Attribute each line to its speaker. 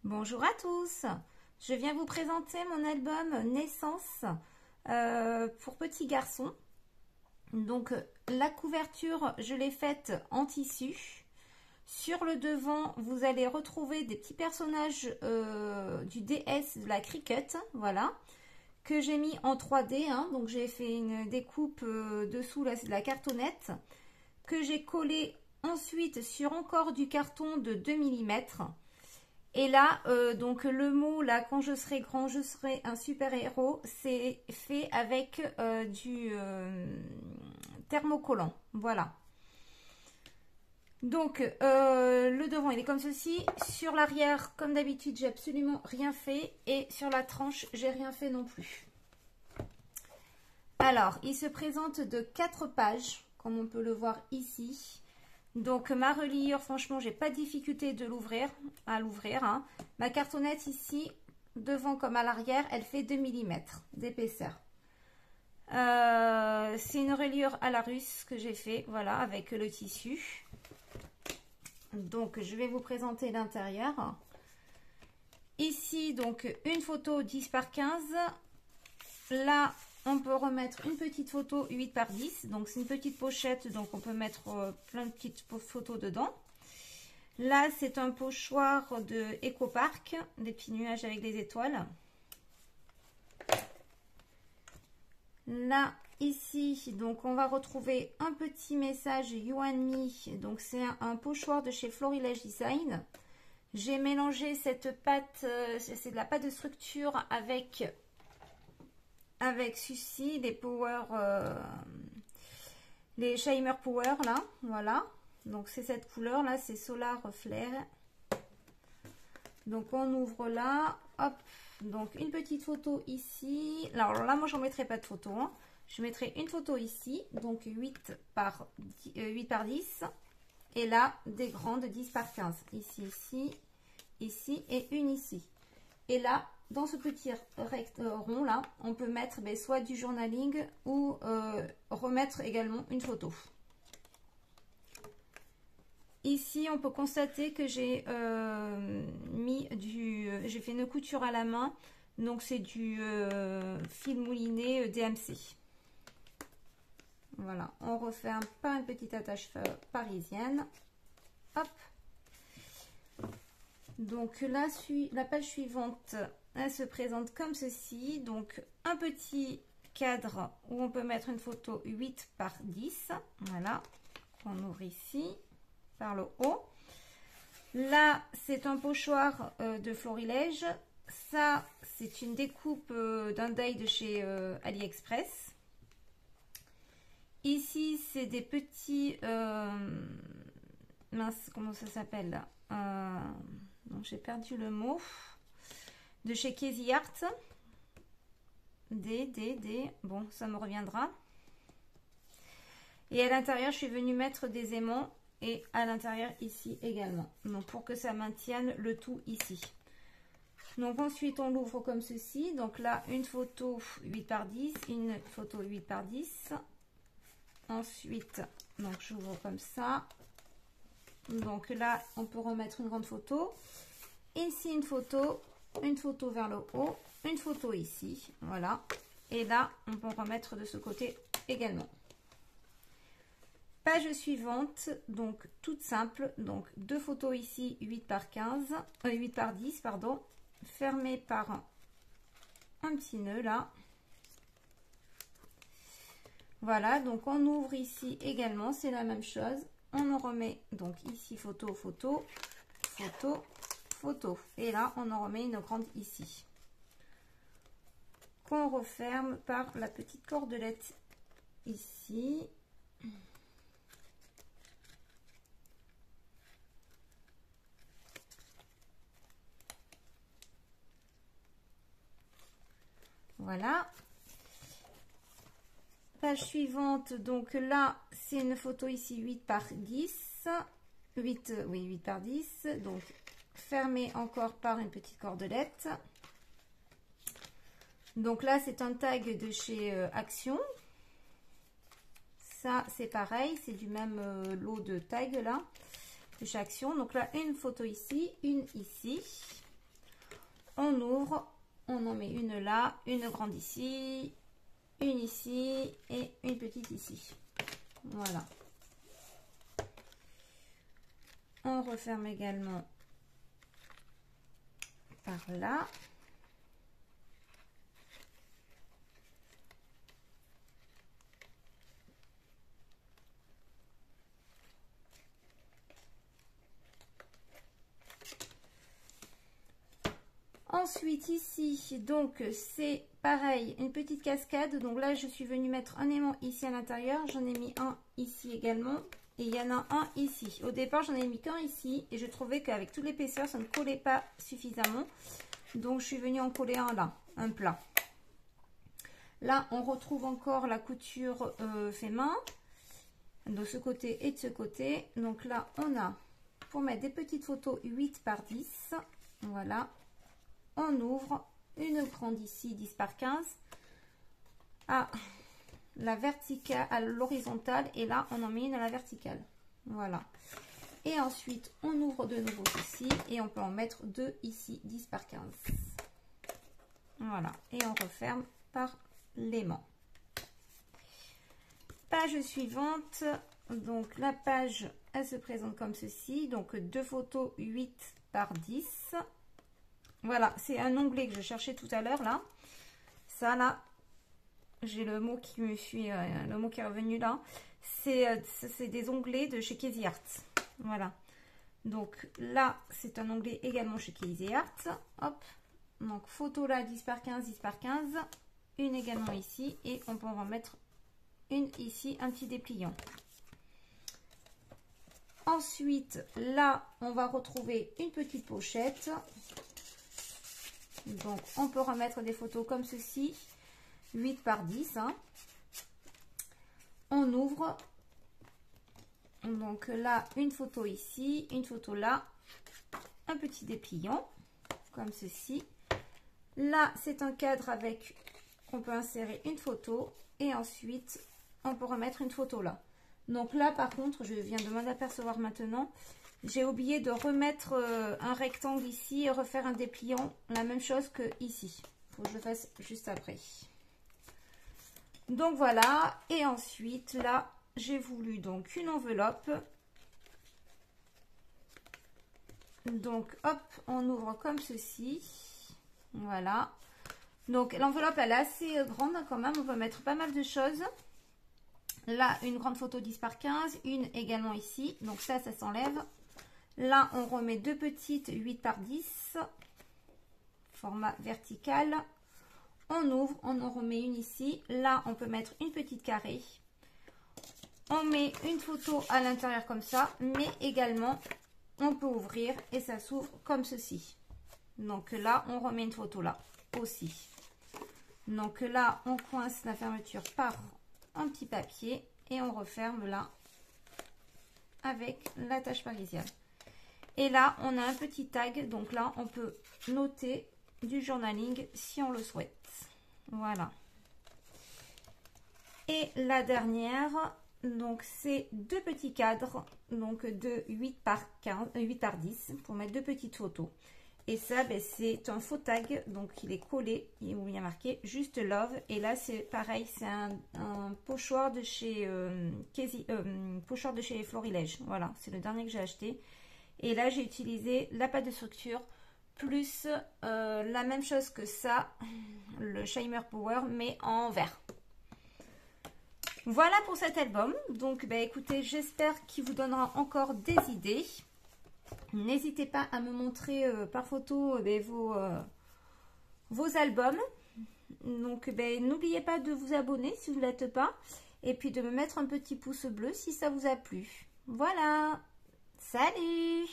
Speaker 1: Bonjour à tous, je viens vous présenter mon album Naissance pour petits garçons. Donc la couverture, je l'ai faite en tissu. Sur le devant, vous allez retrouver des petits personnages du DS de la Cricut, voilà, que j'ai mis en 3D. Donc j'ai fait une découpe dessous, là c'est de la cartonnette, que j'ai collé ensuite sur encore du carton de 2 mm. Et là, donc le mot, là, quand je serai grand, je serai un super-héros, c'est fait avec du thermocollant. Voilà. Donc, le devant, il est comme ceci. Sur l'arrière, comme d'habitude, j'ai absolument rien fait. Et sur la tranche, j'ai rien fait non plus. Alors, il se présente de 4 pages, comme on peut le voir ici. Donc ma reliure, franchement, j'ai pas de difficulté à l'ouvrir. Ma cartonnette ici, devant comme à l'arrière, elle fait 2 mm d'épaisseur. C'est une reliure à la russe que j'ai fait, voilà, avec le tissu. Donc je vais vous présenter l'intérieur. Ici, donc une photo 10 par 15. Là, on peut remettre une petite photo 8 par 10. Donc, c'est une petite pochette. Donc, on peut mettre plein de petites photos dedans. Là, c'est un pochoir de Ecopark. Des petits nuages avec des étoiles. Là, ici, donc, on va retrouver un petit message You and Me. Donc, c'est un pochoir de chez Florilège Design. J'ai mélangé cette pâte, c'est de la pâte de structure avec ceci, les Power, les Shimer Power là, voilà. Donc c'est cette couleur là, c'est Solar Flare. Donc on ouvre là, hop. Donc une petite photo ici. Alors là, moi j'en mettrai pas de photo. Je mettrai une photo ici, donc 8 par 10. Et là, des grandes 10 par 15. Ici, ici, ici et une ici. Et là, dans ce petit rond là, on peut mettre soit du journaling ou remettre également une photo. Ici, on peut constater que j'ai j'ai fait une couture à la main. Donc c'est du fil mouliné DMC. Voilà, on referme par une petite attache parisienne. Hop. Donc la page suivante, elle se présente comme ceci. Donc un petit cadre où on peut mettre une photo 8 par 10. Voilà, qu'on ouvre ici par le haut. Là, c'est un pochoir de Florilège. Ça, c'est une découpe d'un die de chez AliExpress. Ici, c'est des petits... mince, comment ça s'appelle là donc j'ai perdu le mot. De chez Casey Art. Bon, ça me reviendra. Et à l'intérieur, je suis venue mettre des aimants. Et à l'intérieur, ici également. Donc, pour que ça maintienne le tout ici. Donc, ensuite, on l'ouvre comme ceci. Donc là, une photo 8 par 10. Une photo 8 par 10. Ensuite, donc j'ouvre comme ça. Donc là, on peut remettre une grande photo. Ici, une photo vers le haut, une photo ici, voilà. Et là, on peut remettre de ce côté également. Page suivante, donc toute simple. Donc deux photos ici, 8 par 10, pardon, fermées par un petit nœud là. Voilà, donc on ouvre ici également, c'est la même chose. On en remet donc ici photo, photo, photo, photo. Et là, on en remet une grande ici. Qu'on referme par la petite cordelette ici. Voilà. Page suivante, donc là, c'est une photo ici 8 par 10. 8 par 10. Donc, fermé encore par une petite cordelette. Donc là, c'est un tag de chez Action. Ça, c'est pareil, c'est du même lot de tags là, de chez Action. Donc là, une photo ici, une ici. on en met une là, une grande ici, une ici et une petite ici. Voilà. On referme également par là. Ensuite ici, donc c'est pareil, une petite cascade. Donc là je suis venue mettre un aimant ici à l'intérieur, j'en ai mis un ici également et il y en a un ici. Au départ j'en ai mis qu'un ici et je trouvais qu'avec toute l'épaisseur ça ne collait pas suffisamment, donc je suis venue en coller un là, un plat. Là on retrouve encore la couture fait main de ce côté et de ce côté. Donc là on a pour mettre des petites photos 8 par 10, voilà. On ouvre une grande ici 10 par 15 à la verticale, à l'horizontale, et là on en met une à la verticale, voilà. Et ensuite on ouvre de nouveau ici et on peut en mettre deux ici 10 par 15, voilà, et on referme par l'aimant. Page suivante, donc la page elle se présente comme ceci, donc deux photos 8 par 10. Voilà, c'est un onglet que je cherchais tout à l'heure là. Ça là, j'ai le mot qui me suit, le mot qui est revenu là. C'est des onglets de chez Crazy Art. Voilà. Donc là, c'est un onglet également chez Crazy Art. Hop. Donc photo là, 10 par 15, 10 par 15. Une également ici. Et on peut en mettre une ici, un petit dépliant. Ensuite, là, on va retrouver une petite pochette. Donc on peut remettre des photos comme ceci, 8 par 10, hein. On ouvre, donc là une photo ici, une photo là, un petit dépliant comme ceci. Là c'est un cadre avec, on peut insérer une photo et ensuite on peut remettre une photo là. Donc là par contre, je viens de m'en apercevoir maintenant, j'ai oublié de remettre un rectangle ici et refaire un dépliant, la même chose que ici. Il faut que je le fasse juste après. Donc voilà, et ensuite là, j'ai voulu donc une enveloppe. Donc hop, on ouvre comme ceci. Voilà. Donc l'enveloppe elle est assez grande quand même, on peut mettre pas mal de choses. Là, une grande photo 10 par 15, une également ici, donc ça s'enlève. Là, on remet deux petites 8 par 10, format vertical. On ouvre, on en remet une ici. Là, on peut mettre une petite carrée. On met une photo à l'intérieur comme ça, mais également, on peut ouvrir et ça s'ouvre comme ceci. Donc là, on remet une photo là aussi. Donc là, on coince la fermeture par un petit papier et on referme là avec l'attache parisienne. Et là, on a un petit tag. Donc là, on peut noter du journaling si on le souhaite. Voilà. Et la dernière, donc c'est deux petits cadres, donc de 8 par 15, 8 par 10 pour mettre deux petites photos. Et ça, ben, c'est un faux tag, donc il est collé, où il y a marqué juste love. Et là, c'est pareil, c'est un pochoir de chez pochoir de chez Florilège. Voilà, c'est le dernier que j'ai acheté. Et là, j'ai utilisé la pâte de structure plus la même chose que ça, le Shimer Power, mais en vert. Voilà pour cet album. Donc, bah, écoutez, j'espère qu'il vous donnera encore des idées. N'hésitez pas à me montrer par photo vos albums. Donc, bah, n'oubliez pas de vous abonner si vous ne l'êtes pas. Et puis de me mettre un petit pouce bleu si ça vous a plu. Voilà. Salut!